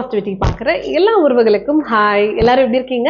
Positivity பார்க்குற எல்லா உறவுகளுக்கும் ஹாய். எல்லாரும் எப்படி இருக்கீங்க?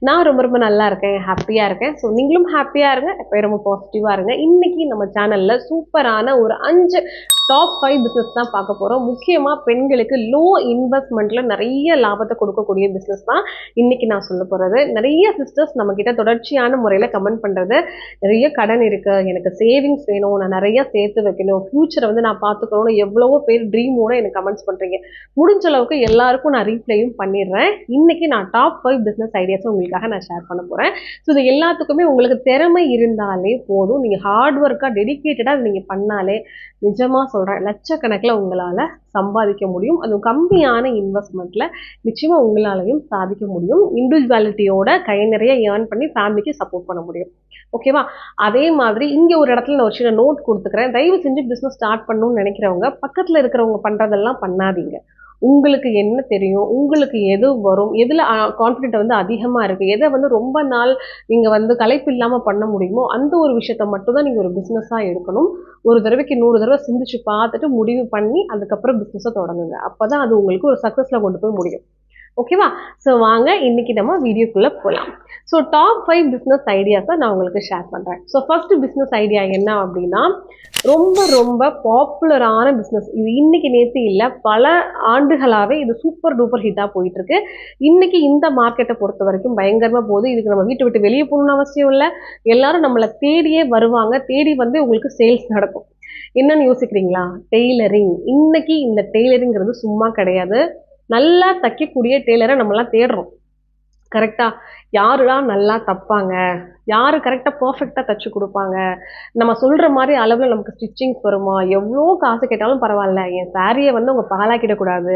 நான் ரொம்ப ரொம்ப நல்லா இருக்கேன், ஹாப்பியாக இருக்கேன். ஸோ நீங்களும் ஹாப்பியாக இருங்க, எப்போ ரொம்ப பாசிட்டிவாக இருங்க. இன்னைக்கு நம்ம சேனலில் சூப்பரான ஒரு 5 டாப் 5 பிஸ்னஸ் தான் பார்க்க போகிறோம். முக்கியமாக பெண்களுக்கு லோ இன்வெஸ்ட்மெண்ட்டில் நிறைய லாபத்தை கொடுக்கக்கூடிய பிஸ்னஸ் தான் இன்னைக்கு நான் சொல்ல போகிறது. நிறைய சிஸ்டர்ஸ் நம்மக்கிட்ட தொடர்ச்சியான முறையில் கமெண்ட் பண்ணுறது, நிறைய கடன் இருக்குது, எனக்கு சேவிங்ஸ் வேணும், நான் நிறைய சேர்த்து வைக்கணும், ஃப்யூச்சரை வந்து நான் பார்த்துக்கணும்னு எவ்வளவோ பேர் ட்ரீமோட எனக்கு கமெண்ட்ஸ் பண்ணுறீங்க. முடிஞ்ச அளவுக்கு எல்லாருக்கும் நான் ரீப்ளையும் பண்ணிடுறேன். இன்னைக்கு நான் டாப் 5 பிஸ்னஸ் ஐடியாஸை உங்களுக்காக நான் ஷேர் பண்ண போகிறேன். ஸோ இது எல்லாத்துக்குமே உங்களுக்கு திறமை இருந்தாலே போதும், நீங்கள் ஹார்ட் ஒர்க்காக டெடிக்கேட்டடாக நீங்கள் பண்ணாலே நிஜமாக சொல்கிறேன் லட்சக்கணக்கில் உங்களால் சம்பாதிக்க முடியும். அதுவும் கம்மியான இன்வெஸ்ட்மெண்ட்டில் நிச்சயமாக உங்களாலையும் சாதிக்க முடியும். இண்டிவிஜுவாலிட்டியோட கை நிறைய ஏர்ன் பண்ணி ஃபேமிலிக்கு சப்போர்ட் பண்ண முடியும். ஓகேவா? அதே மாதிரி இங்கே ஒரு இடத்துல நான் ஒரு சின்ன நோட் கொடுத்துக்கிறேன். தயவு செஞ்சு பிஸ்னஸ் ஸ்டார்ட் பண்ணணும்னு நினைக்கிறவங்க பக்கத்தில் இருக்கிறவங்க பண்ணுறதெல்லாம் பண்ணாதீங்க. உங்களுக்கு என்ன தெரியும், உங்களுக்கு எது வரும், எதில் கான்ஃபிடென்ட் வந்து அதிகமாக இருக்குது, எதை வந்து ரொம்ப நாள் நீங்கள் வந்து களைப்பு இல்லாமல் பண்ண முடியுமோ அந்த ஒரு விஷயத்த மட்டும் தான் நீங்கள் ஒரு பிஸ்னஸாக எடுக்கணும். ஒரு தடவைக்கு 100 தடவை சிந்திச்சு பார்த்துட்டு முடிவு பண்ணி அதுக்கப்புறம் பிஸ்னஸை தொடங்குங்க. அப்போ தான் அது உங்களுக்கு ஒரு சக்ஸஸில் கொண்டு போய் முடியும். ஓகேவா? ஸோ வாங்க இன்னைக்கு நம்ம வீடியோக்குள்ளே போகலாம். ஸோ டாப் 5 பிஸ்னஸ் ஐடியாஸை நான் உங்களுக்கு ஷேர் பண்ணுறேன். ஸோ ஃபர்ஸ்ட் பிஸ்னஸ் ஐடியா என்ன அப்படின்னா, ரொம்ப ரொம்ப பாப்புலரான பிஸ்னஸ். இது இன்னைக்கு நேற்று இல்லை, பல ஆண்டுகளாகவே இது சூப்பர் டூப்பர் ஹிட்டாக போயிட்டு இருக்கு. இன்னைக்கு இந்த மார்க்கெட்டை பொறுத்த வரைக்கும் பயங்கரமாக போகுது. இதுக்கு நம்ம வீட்டை விட்டு வெளியே போகணும்னு அவசியம் இல்லை, எல்லாரும் நம்மளை தேடியே வருவாங்க. தேடி வந்து உங்களுக்கு சேல்ஸ் நடக்கும். என்னன்னு யோசிக்கிறீங்களா? டெய்லரிங். இன்னைக்கு இந்த டெய்லரிங்கிறது சும்மா கிடையாது. நல்லா தைக்கக்கூடிய டெய்லரை நம்மளாம் தேடுறோம். கரெக்டாக யாருலாம் நல்லா தைப்பாங்க, யார் கரெக்டாக பர்ஃபெக்டாக தைச்சி கொடுப்பாங்க, நம்ம சொல்கிற மாதிரி அளவில் நமக்கு ஸ்டிச்சிங்ஸ் வருமா, எவ்வளோ காசு கேட்டாலும் பரவாயில்ல, என் சாரியை வந்து அவங்க பாலாக்கிடக்கூடாது,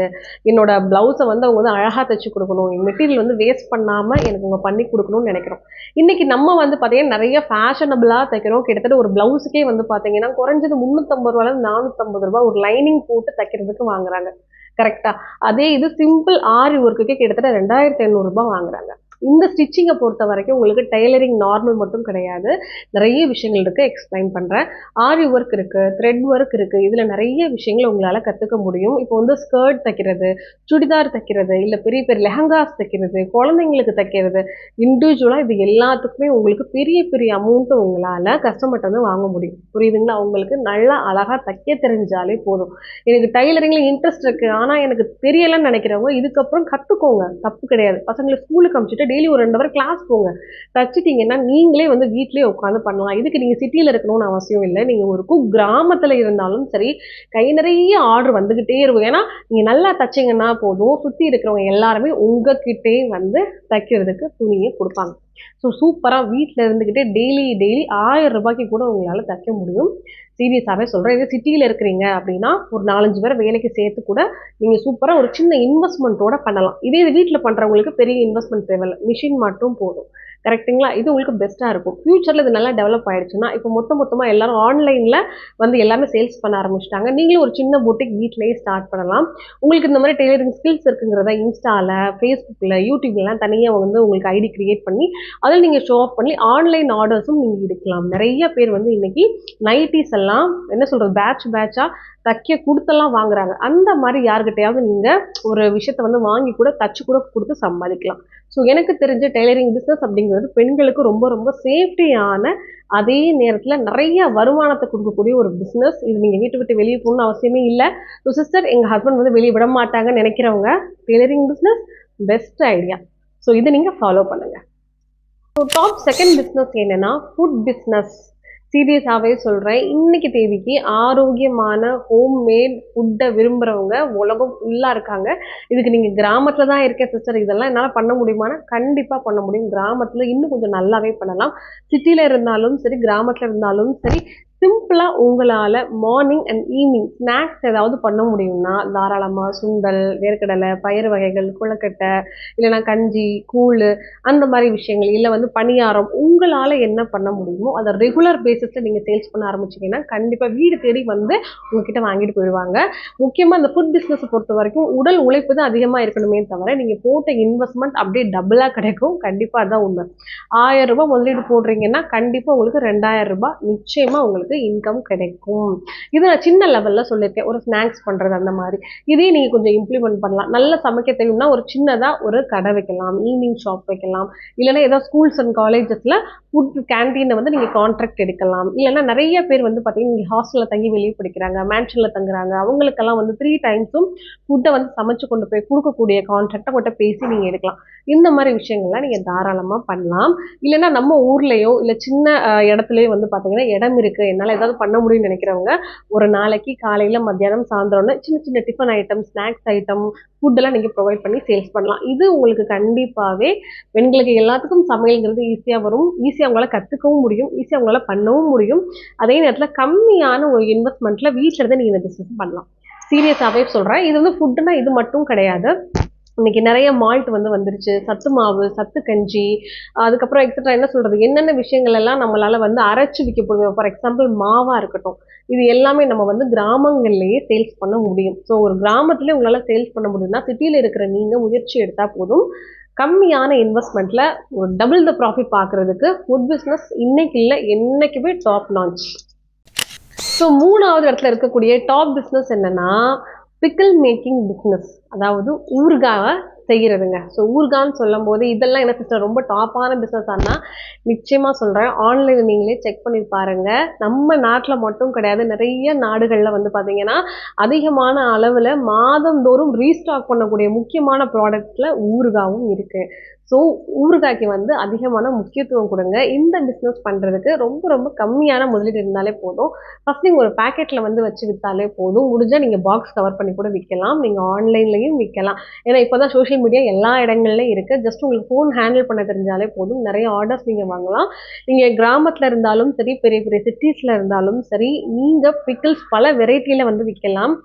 என்னோட ப்ளவுஸை வந்து அவங்க வந்து அழகாக தைச்சி கொடுக்கணும், என் மெட்டீரியல் வந்து வேஸ்ட் பண்ணாமல் எனக்கு அவங்க பண்ணி கொடுக்கணும்னு நினைக்கிறோம். இன்றைக்கி நம்ம வந்து பார்த்தீங்கன்னா நிறைய ஃபேஷனபிளாக தைக்கிறோம். கிட்டத்தட்ட ஒரு ப்ளவுஸுக்கே வந்து பார்த்தீங்கன்னா குறைஞ்சது 350 ரூபாயிலேருந்து 450 ரூபா ஒரு லைனிங் போட்டு தைக்கிறதுக்கு வாங்குறாங்க. கரெக்டா? அதே இது சிம்பிள் ஆரி ஒர்க்குக்கே கிட்டத்தட்ட 2500 ரூபாய் வாங்குறாங்க. இந்த ஸ்டிச்சிங்கை பொறுத்த வரைக்கும் உங்களுக்கு டெய்லரிங் நார்மல் மட்டும் கிடையாது, நிறைய விஷயங்கள் இருக்குது. எக்ஸ்பிளைன் பண்ணுறேன். ஆரி ஒர்க் இருக்குது, த்ரெட் ஒர்க் இருக்குது, இதில் நிறைய விஷயங்கள் உங்களால் கற்றுக்க முடியும். இப்போ வந்து ஸ்கர்ட் தைக்கிறது, சுடிதார் தைக்கிறது, இல்லை பெரிய பெரிய லெஹங்காஸ் தைக்கிறது, குழந்தைங்களுக்கு தைக்கிறது, இண்டிவிஜுவலாக இது எல்லாத்துக்குமே உங்களுக்கு பெரிய பெரிய அமௌண்ட்டு உங்களால் கஸ்டமர்கிட்ட வந்து வாங்க முடியும். புரியுதுங்களா? உங்களுக்கு நல்லா அழகாக தைக்க தெரிஞ்சாலே போதும். எனக்கு டைலரிங்கில் இன்ட்ரெஸ்ட் இருக்குது ஆனால் எனக்கு தெரியலைன்னு நினைக்கிறவங்க இதுக்கப்புறம் கற்றுக்கோங்க, தப்பு கிடையாது. பசங்களை ஸ்கூலுக்கு அனுப்பிச்சிட்டு டெய்லி ஒரு 2 ஹவர் கிளாஸ் போங்க. தச்சுட்டிங்கன்னா நீங்களே வந்து வீட்லேயே உட்காந்து பண்ணலாம். இதுக்கு நீங்கள் சிட்டியில் இருக்கணும்னு அவசியம் இல்லை. நீங்கள் ஒரு கிராமத்தில் இருந்தாலும் சரி, கை நிறைய ஆர்டர் வந்துக்கிட்டே இருக்கும். ஏன்னா நீங்கள் நல்லா தச்சிங்கன்னா போதும், சுற்றி இருக்கிறவங்க எல்லாருமே உங்ககிட்டே வந்து தைக்கிறதுக்கு துணியை கொடுப்பாங்க. ஸோ சூப்பராக வீட்டில் இருந்துக்கிட்டே டெய்லி 1000 ரூபாய்க்கு கூட உங்களால் தைக்க முடியும். சீரியஸாகவே சொல்கிறேன். இதே சிட்டியில் இருக்கிறீங்க அப்படின்னா ஒரு 4-5 பேரை வேலைக்கு சேர்த்து கூட நீங்கள் சூப்பராக ஒரு சின்ன இன்வெஸ்ட்மெண்ட்டோட பண்ணலாம். இதே இது வீட்டில் பண்ணுறவங்களுக்கு பெரிய இன்வெஸ்ட்மெண்ட் தேவையில்லை, மிஷின் மட்டும் போதும். கரெக்டுங்களா? இது உங்களுக்கு பெஸ்ட்டாக இருக்கும். ஃப்யூச்சரில் இது நல்லா டெவலப் ஆகிடுச்சுன்னா இப்போ மொத்தமாக எல்லாரும் ஆன்லைனில் வந்து எல்லாமே சேல்ஸ் பண்ண ஆரம்பிச்சிட்டாங்க. நீங்களும் ஒரு சின்ன பொட்டிக் வீட்டிலேயே ஸ்டார்ட் பண்ணலாம். உங்களுக்கு இந்த மாதிரி டெய்லரிங் ஸ்கில்ஸ் இருக்குங்கிறத இன்ஸ்டாவில், ஃபேஸ்புக்கில், யூடியூப்லாம் தனியாக வந்து உங்களுக்கு ஐடி கிரியேட் பண்ணி அதில் நீங்கள் ஷோ ஆஃப் பண்ணி ஆன்லைன் ஆர்டர்ஸும் நீங்கள் எடுக்கலாம். நிறைய பேர் வந்து இன்றைக்கி நைட்டிஸ் எல்லாம் என்ன சொல்கிறது பேட்சாக தைக்க கொடுத்தெல்லாம் வாங்குறாங்க. அந்த மாதிரி யாருக்கிட்டையாவது நீங்கள் ஒரு விஷயத்த வந்து வாங்கி கூட தச்சு கூட கொடுத்து சம்பாதிக்கலாம். ஸோ எனக்கு தெரிஞ்ச டெய்லரிங் பிஸ்னஸ் அப்படிங்கிறது பெண்களுக்கு ரொம்ப ரொம்ப சேஃப்டியான, அதே நேரத்தில் நிறைய வருமானத்தை கொடுக்கக்கூடிய ஒரு பிஸ்னஸ். இது நீங்கள் வீட்டை விட்டு வெளியே போகணும்னு அவசியமே இல்லை. ஸோ சிஸ்டர், எங்கள் ஹஸ்பண்ட் வந்து வெளியே விட மாட்டாங்கன்னு நினைக்கிறவங்க tailoring business best idea. So இதை நீங்கள் ஃபாலோ பண்ணுங்கள். ஸோ டாப் செகண்ட் பிஸ்னஸ் என்னென்னா ஃபுட் பிஸ்னஸ். சீரியஸாகவே சொல்கிறேன், இன்றைக்கி தேதிக்கு ஆரோக்கியமான ஹோம்மேட் ஃபுட்டை விரும்புகிறவங்க உலகம் ஃபுல்லாக இருக்காங்க. இதுக்கு நீங்கள் கிராமத்தில் தான் இருக்க சிஸ்டர், இதெல்லாம் என்னால் பண்ண முடியுமானா கண்டிப்பாக பண்ண முடியும். கிராமத்தில் இன்னும் கொஞ்சம் நல்லாவே பண்ணலாம். சிட்டியில் இருந்தாலும் சரி, கிராமத்தில் இருந்தாலும் சரி, சிம்பிளாக உங்களால் மார்னிங் அண்ட் ஈவினிங் ஸ்நாக்ஸ் ஏதாவது பண்ண முடியும்னா தாராளமாக சுண்டல், வேர்க்கடலை, பயிறு வகைகள், கொழுக்கட்டை, இல்லைனா கஞ்சி, கூழ், அந்த மாதிரி விஷயங்கள், இல்லை வந்து பணியாரம், உங்களால் என்ன பண்ண முடியுமோ அதை ரெகுலர் பேசிஸில் நீங்கள் சேல்ஸ் பண்ண ஆரம்பிச்சிங்கன்னா கண்டிப்பாக வீடு தேடி வந்து உங்ககிட்ட வாங்கிட்டு போயிடுவாங்க. முக்கியமாக இந்த ஃபுட் பிஸ்னஸை பொறுத்த வரைக்கும் உடல் உழைப்பு தான் அதிகமாக இருக்கணுமே தவிர நீங்கள் போட்ட இன்வெஸ்ட்மெண்ட் அப்படியே டபுளாக கிடைக்கும். கண்டிப்பாக அதுதான் உண்மை. 1000 ரூபாய் முதலீடு போடுறீங்கன்னா கண்டிப்பாக உங்களுக்கு 2000 ரூபாய் நிச்சயமாக உங்களுக்கு உங்களுக்கு இன்கம் கிடைக்கும். இது நான் சின்ன லெவலில் சொல்லியிருக்கேன், ஒரு ஸ்நாக்ஸ் பண்ணுறது அந்த மாதிரி. இதே நீங்கள் கொஞ்சம் இம்ப்ளிமெண்ட் பண்ணலாம். நல்லா சமைக்க தெரியும்னா ஒரு சின்னதாக ஒரு கடை வைக்கலாம், ஈவினிங் ஷாப் வைக்கலாம், இல்லைன்னா ஏதாவது ஸ்கூல்ஸ் அண்ட் காலேஜஸில் ஃபுட் கேன்டீனை வந்து நீங்கள் கான்ட்ராக்ட் எடுக்கலாம். இல்லைன்னா நிறைய பேர் வந்து பார்த்தீங்கன்னா நீங்கள் ஹாஸ்டலில் தங்கி வெளியே படிக்கிறாங்க, மேன்ஷனில் தங்குறாங்க, அவங்களுக்கெல்லாம் வந்து 3 டைம்ஸும் ஃபுட்டை வந்து சமைச்சு கொண்டு போய் கொடுக்கக்கூடிய கான்ட்ராக்டை அவங்கள்ட்ட பேசி நீங்கள் எடுக்கலாம். இந்த மாதிரி விஷயங்கள்லாம் நீங்கள் தாராளமாக பண்ணலாம். இல்லைன்னா நம்ம ஊர்லேயோ இல்லை சின்ன இடத்துலையோ வந்து பார்த்தீங்கன்னா இடம் இருக்குது, என்னால் ஏதாவது பண்ண முடியும்னு நினைக்கிறவங்க ஒரு நாளைக்கு காலையில் மத்தியானம் சாயந்தரம்னு சின்ன சின்ன டிஃபன் ஐட்டம், ஸ்நாக்ஸ் ஐட்டம், ஃபுட்டெல்லாம் நீங்கள் ப்ரொவைட் பண்ணி சேல்ஸ் பண்ணலாம். இது உங்களுக்கு கண்டிப்பாகவே பெண்களுக்கு எல்லாத்துக்கும் சமையல்ங்கிறது ஈஸியாக வரும், ஈஸியாக அவங்களால கற்றுக்கவும் முடியும், ஈஸியாக அவங்களால பண்ணவும் முடியும். அதே நேரத்தில் கம்மியான ஒரு இன்வெஸ்ட்மெண்ட்டில் வீட்டில் இருந்து நீங்கள் இந்த பிஸ்னஸ் பண்ணலாம். சீரியஸாகவே சொல்கிறேன். இது வந்து ஃபுட்டுனா இது மட்டும் கிடையாது. இன்னைக்கு நிறைய மால்ட் வந்து வந்துருச்சு, சத்து மாவு, சத்து கஞ்சி, அதுக்கப்புறம் எக்ஸட்ரா என்ன சொல்றது, என்னென்ன விஷயங்கள் எல்லாம் நம்மளால வந்து அரைச்சு விற்கப்படுவோம். ஃபார் எக்ஸாம்பிள் மாவா இருக்கட்டும், இது எல்லாமே நம்ம வந்து கிராமங்கள்லயே சேல்ஸ் பண்ண முடியும். ஸோ ஒரு கிராமத்திலே உங்களால சேல்ஸ் பண்ண முடியும்னா சிட்டியில இருக்கிற நீங்க முயற்சி எடுத்தா போதும். கம்மியான இன்வெஸ்ட்மெண்ட்ல ஒரு டபுள் த ப்ராஃபிட் பார்க்கறதுக்கு ஃபுட் பிஸ்னஸ் இன்னைக்கு இல்லை என்னைக்குமே டாப் நாச். ஸோ 3வது இடத்துல இருக்கக்கூடிய டாப் பிஸ்னஸ் என்னன்னா பிக்கிள் மேக்கிங் பிஸ்னஸ், அதாவது ஊறுகாவை செய்கிறதுங்க. ஸோ ஊறுகான்னு சொல்லும் போது இதெல்லாம் என்ன சிஸ்டர் ரொம்ப டாப்பான பிஸ்னஸ் ஆனால் நிச்சயமாக சொல்கிறேன், ஆன்லைனில் நீங்களே செக் பண்ணி பாருங்கள். நம்ம நாட்டில் மட்டும் கிடையாது, நிறைய நாடுகளில் வந்து பார்த்தீங்கன்னா அதிகமான அளவில் மாதந்தோறும் ரீஸ்டாக் பண்ணக்கூடிய முக்கியமான ப்ராடக்ட்ஸில் ஊறுகாவும் இருக்குது. ஸோ ஊறுகாய்க்கு வந்து அதிகமான முக்கியத்துவம் கொடுங்க. இந்த பிஸ்னஸ் பண்ணுறதுக்கு ரொம்ப ரொம்ப கம்மியான முதலீடு இருந்தாலே போதும். ஃபஸ்ட் நீங்கள் ஒரு பேக்கெட்டில் வந்து வச்சு விற்றாலே போதும். முடிஞ்சால் நீங்கள் பாக்ஸ் கவர் பண்ணி கூட விற்கலாம், நீங்கள் ஆன்லைன்லையும் விற்கலாம். ஏன்னா இப்போ தான் சோஷியல் மீடியா எல்லா இடங்கள்லையும் இருக்குது. ஜஸ்ட் உங்களுக்கு ஃபோன் ஹேண்டில் பண்ண தெரிஞ்சாலே போதும், நிறைய ஆர்டர்ஸ் நீங்கள் வாங்கலாம். நீங்கள் கிராமத்தில் இருந்தாலும் சரி, பெரிய பெரிய சிட்டிஸில் இருந்தாலும் சரி, நீங்கள் பிக்கிள்ஸ் பல வெரைட்டியில் வந்து விற்கலாம்.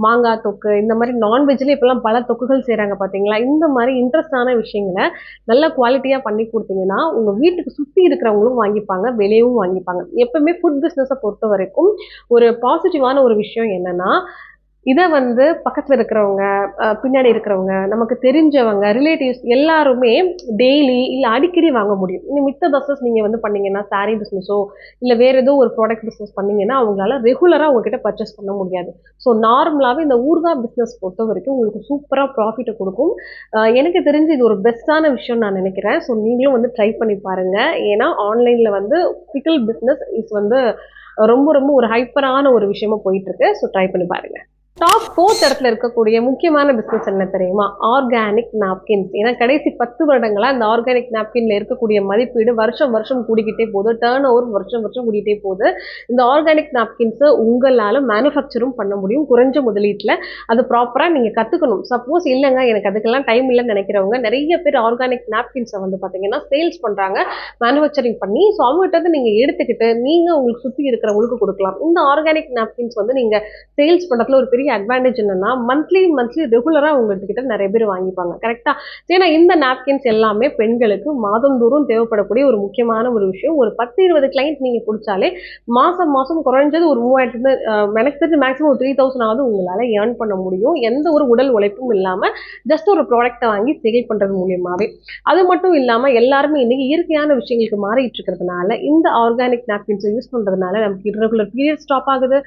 மாங்காய் தொக்கு, இந்த மாதிரி நான்வெஜ்லேயே இப்போலாம் பல தொக்குகள் செய்கிறாங்க பார்த்தீங்களா. இந்த மாதிரி இன்ட்ரெஸ்டான விஷயங்களை நல்ல குவாலிட்டியாக பண்ணி கொடுத்தீங்கன்னா உங்கள் வீட்டுக்கு சுற்றி இருக்கிறவங்களும் வாங்கிப்பாங்க, வெளியவும் வாங்கிப்பாங்க. எப்பவுமே ஃபுட் பிஸ்னஸை பொறுத்த வரைக்கும் ஒரு பாசிட்டிவான ஒரு விஷயம் என்னன்னா, இதை வந்து பக்கத்தில் இருக்கிறவங்க, பின்னாடி இருக்கிறவங்க, நமக்கு தெரிஞ்சவங்க, ரிலேட்டிவ்ஸ் எல்லாருமே டெய்லி இல்லை அடிக்கடி வாங்க முடியும். இன்னும் மித்த பிஸ்னஸ் நீங்கள் வந்து பண்ணீங்கன்னா, சாரீ பிஸ்னஸோ இல்லை வேறு ஏதோ ஒரு ப்ராடக்ட் பிஸ்னஸ் பண்ணீங்கன்னா அவங்களால ரெகுலராக உங்ககிட்ட பர்ச்சேஸ் பண்ண முடியாது. ஸோ நார்மலாகவே இந்த ஊறுகாய் பிஸ்னஸ் பொறுத்த வரைக்கும் உங்களுக்கு சூப்பராக ப்ராஃபிட்டை கொடுக்கும். எனக்கு தெரிஞ்சு இது ஒரு பெஸ்ட்டான விஷயம் நான் நினைக்கிறேன். ஸோ நீங்களும் வந்து ட்ரை பண்ணி பாருங்கள். ஏன்னா ஆன்லைனில் வந்து பிக்கிள் பிஸ்னஸ் இஸ் வந்து ரொம்ப ரொம்ப ஒரு ஹைப்பரான ஒரு விஷயமா போயிட்டுருக்கு. ஸோ ட்ரை பண்ணி பாருங்கள். டாப் 4th இடத்துல இருக்கக்கூடிய முக்கியமான பிஸ்னஸ் என்ன தெரியுமா? Organic napkins. ஏன்னா கடைசி 10 வருடங்களாக இந்த ஆர்கானிக் நாப்கின்ல இருக்கக்கூடிய மதிப்பீடு வருஷம் வருஷம் கூடிக்கிட்டே போகுது, டர்ன் ஓவர் வருஷம் வருஷம் கூடிக்கிட்டே போகுது. இந்த ஆர்கானிக் நாப்கின்ஸை உங்களால் மேனுஃபேக்சரும் பண்ண முடியும் குறைஞ்ச முதலீட்டில். அது ப்ராப்பராக நீங்கள் கற்றுக்கணும். சப்போஸ் இல்லைங்க எனக்கு அதுக்கெல்லாம் டைம் இல்லைன்னு நினைக்கிறவங்க நிறைய பேர் ஆர்கானிக் நாப்கின்ஸை வந்து பார்த்தீங்கன்னா சேல்ஸ் பண்ணுறாங்க, மேனுஃபேக்சரிங் பண்ணி. ஸோ அவங்ககிட்ட நீங்கள் எடுத்துக்கிட்டு நீங்கள் உங்களுக்கு சுற்றி இருக்கிறவங்களுக்கு கொடுக்கலாம். இந்த ஆர்கானிக் நாப்கின்ஸ் வந்து நீங்கள் சேல்ஸ் பண்ணுறதுல ஒரு பெரிய அட்வான்டேஜ் என்னன்னா மந்த்லி ரெகுலரா உங்ககிட்ட நிறைய பேர் வாங்கிப்பாங்க. கரெக்டா? ஏன்னா இந்த நாப்கின்ஸ் எல்லாமே பெண்களுக்கு மாதந்தோறும் தேவைப்படக்கூடிய ஒரு முக்கியமான ஒரு விஷயம். ஒரு 10-20 கிளைண்ட் நீங்க குடிச்சாலே மாசம் மாசம் குறைஞ்சது ஒரு 3000 எனக்கு தெரிஞ்சு மேக்ஸிமம் ஒரு 3000 ஆகுது உங்களால ஏர்ன் பண்ண முடியும், எந்த ஒரு உடல் உழைப்பும் இல்லாம ஜஸ்ட் ஒரு ப்ராடக்ட்டை வாங்கி சேல் பண்றது மூலியமாவே. அது மட்டும் இல்லாம எல்லாருமே இன்னைக்கு இயற்கையான விஷயங்களுக்கு மாறிட்டு இருக்கிறதுனால இந்த ஆர்கானிக் நாப்கின்ஸ் யூஸ் பண்றதுனால நமக்கு இரகுலர் பீரியட் ஸ்டாப் ஆகுது,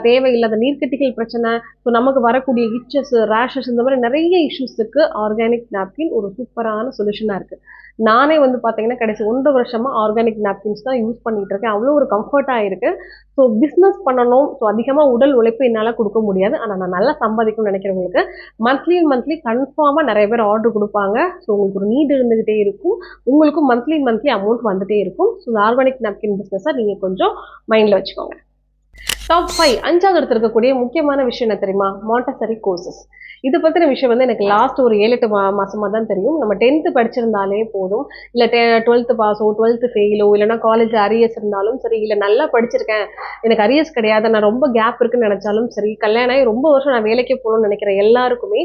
தேவையில்லாத நீர்க்கட்டிகள் பிரச்சனை, ஸோ நமக்கு வரக்கூடிய இச்சஸ், ரேஷஸ், இந்த மாதிரி நிறைய இஷ்யூஸுக்கு ஆர்கானிக் நாப்கின் ஒரு சூப்பரான சொல்யூஷனாக இருக்குது. நானே வந்து பார்த்தீங்கன்னா கடைசி 1.5 வருஷமாக ஆர்கானிக் நாப்கின்ஸ் தான் யூஸ் பண்ணிட்டு இருக்கேன். அவ்வளோ ஒரு கம்ஃபர்ட்டாக இருக்குது. ஸோ பிஸ்னஸ் பண்ணணும், ஸோ அதிகமாக உடல் உழைப்பு என்னால் கொடுக்க முடியாது, ஆனால் நான் நல்லா சம்பாதிக்கணும்னு நினைக்கிறவங்களுக்கு மந்த்லி கன்ஃபார்மாக நிறைய பேர் ஆர்டர் கொடுப்பாங்க. ஸோ உங்களுக்கு ஒரு நீட் இருந்துகிட்டே இருக்கும், உங்களுக்கும் மந்த்லி அமௌண்ட் வந்துகிட்டே இருக்கும். ஸோ இந்த ஆர்கானிக் நாப்கின் பிஸ்னஸை நீங்கள் கொஞ்சம் மைண்டில் வச்சுக்கோங்க. டாப் 5 5வது இடத்துல இருக்கக்கூடிய முக்கியமான விஷயம் என்ன தெரியுமா? Montessori courses. இதை பற்றின விஷயம் வந்து எனக்கு லாஸ்ட் ஒரு 7-8 மாசமாக தான் தெரியும். நம்ம 10th படிச்சிருந்தாலே போதும், இல்லை 12th பாஸோ 12th ஃபெயிலோ, இல்லைனா காலேஜ் அரியர்ஸ் இருந்தாலும் சரி, இல்லை நல்லா படிச்சிருக்கேன் எனக்கு அரியர்ஸ் கிடையாது, நான் ரொம்ப கேப் இருக்குன்னு நினைச்சாலும் சரி, கல்யாணம் ஆகி ரொம்ப வருஷம் நான் வேலைக்கே போகணும்னு நினைக்கிற எல்லாருக்குமே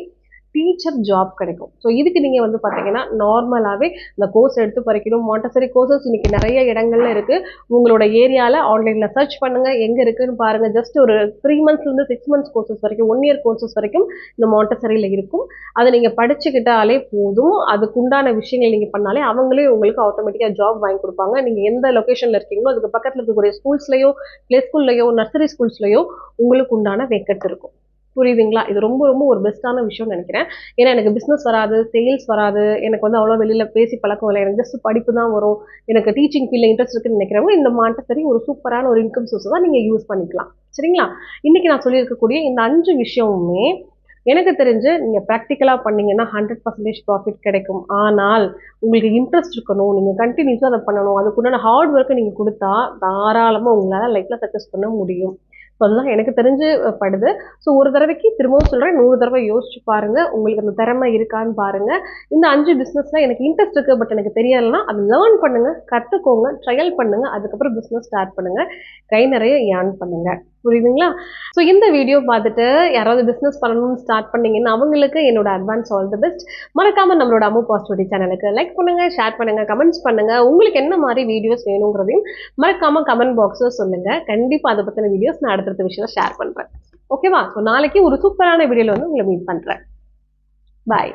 டீச்சர் ஜாப் கிடைக்கும். ஸோ இதுக்கு நீங்கள் வந்து பார்த்தீங்கன்னா நார்மலாகவே இந்த கோர்ஸ் எடுத்து படிக்கணும். மாண்டசரி கோர்சஸ் இன்னைக்கு நிறைய இடங்கள்ல இருக்கு. உங்களோட ஏரியாவில் ஆன்லைனில் சர்ச் பண்ணுங்க, எங்கே இருக்குன்னு பாருங்க. ஜஸ்ட் ஒரு 3 monthsலேருந்து 6 months கோர்சஸ் வரைக்கும், 1 year கோர்சஸ் வரைக்கும் இந்த மாண்டசரியில் இருக்கும். அதை நீங்கள் படிச்சுக்கிட்டாலே போதும். அதுக்குண்டான விஷயங்கள் நீங்கள் பண்ணாலே அவங்களே உங்களுக்கு ஆட்டோமேட்டிக்காக ஜாப் வாங்கி கொடுப்பாங்க. நீங்கள் எந்த லொக்கேஷனில் இருக்கீங்களோ அதுக்கு பக்கத்தில் இருக்கக்கூடிய ஸ்கூல்ஸ்லையோ, ப்ளே ஸ்கூல்லையோ, நர்சரி ஸ்கூல்ஸ்லையோ உங்களுக்கு உண்டான வேக்கன்ட் இருக்கும். புரியுதுங்களா? இது ரொம்ப ரொம்ப ஒரு பெஸ்ட்டான விஷயம்னு நினைக்கிறேன். ஏன்னா எனக்கு பிஸ்னஸ் வராது, சேல்ஸ் வராது, எனக்கு வந்து அவ்வளோ வெளியில் பேசி பழக்கம் இல்லை, எனக்கு ஜஸ்ட் படிப்பு தான் வரும், எனக்கு டீச்சிங் ஃபீல்டில் இன்ட்ரெஸ்ட் இருக்குன்னு நினைக்கிறவங்க இந்த மாண்டசரி ஒரு சூப்பரான ஒரு இன்கம் சோர்ஸ் தான் நீங்கள் யூஸ் பண்ணிக்கலாம். சரிங்களா? இன்னைக்கு நான் சொல்லியிருக்கக்கூடிய இந்த 5 விஷயமுமே எனக்கு தெரிஞ்சு நீங்கள் ப்ராக்டிக்கலாக பண்ணீங்கன்னா 100% ப்ராஃபிட் கிடைக்கும். ஆனால் உங்களுக்கு இன்ட்ரெஸ்ட் இருக்கணும், நீங்கள் கண்டினியூஸாக அதை பண்ணணும், அதுக்குண்டான ஹார்ட் ஒர்க்கை நீங்கள் கொடுத்தா தாராளமாக உங்களால் லைஃப்பில் சக்ஸஸ் பண்ண முடியும். ஸோ அதுதான் எனக்கு தெரிஞ்சு படுது. ஸோ ஒரு தடவைக்கு திரும்பவும் சொல்கிறேன், 100 தடவை யோசிச்சு பாருங்கள், உங்களுக்கு அந்த திறமை இருக்கான்னு பாருங்கள். இந்த 5 பிஸ்னஸில் எனக்கு இன்ட்ரெஸ்ட் இருக்குது பட் எனக்கு தெரியலைன்னா அதை லேர்ன் பண்ணுங்கள், கற்றுக்கோங்க, ட்ரையல் பண்ணுங்கள், அதுக்கப்புறம் பிஸ்னஸ் ஸ்டார்ட் பண்ணுங்கள், கை நிறைய ஏர்ன் பண்ணுங்கள். புரியுதுங்களா? ஸோ இந்த வீடியோ பார்த்துட்டு யாராவது பிஸ்னஸ் பண்ணணும்னு ஸ்டார்ட் பண்ணீங்கன்னா அவங்களுக்கு என்னோட அட்வான்ஸ் ஆல் தி பெஸ்ட். மறக்காம நம்மளோட அம்மு பாசிட்டிவிட்டி சேனலுக்கு லைக் பண்ணுங்க, ஷேர் பண்ணுங்க, கமெண்ட்ஸ் பண்ணுங்க. உங்களுக்கு என்ன மாதிரி வீடியோஸ் வேணுங்கிறதையும் மறக்காம கமெண்ட் பாக்ஸில் சொல்லுங்க. கண்டிப்பாக அதை பற்றின வீடியோஸ் நான் அடுத்த விஷயம் ஷேர் பண்றேன். ஓகேவா? ஸோ நாளைக்கு ஒரு சூப்பரான வீடியோல வந்து உங்களை மீட் பண்றேன். பாய்.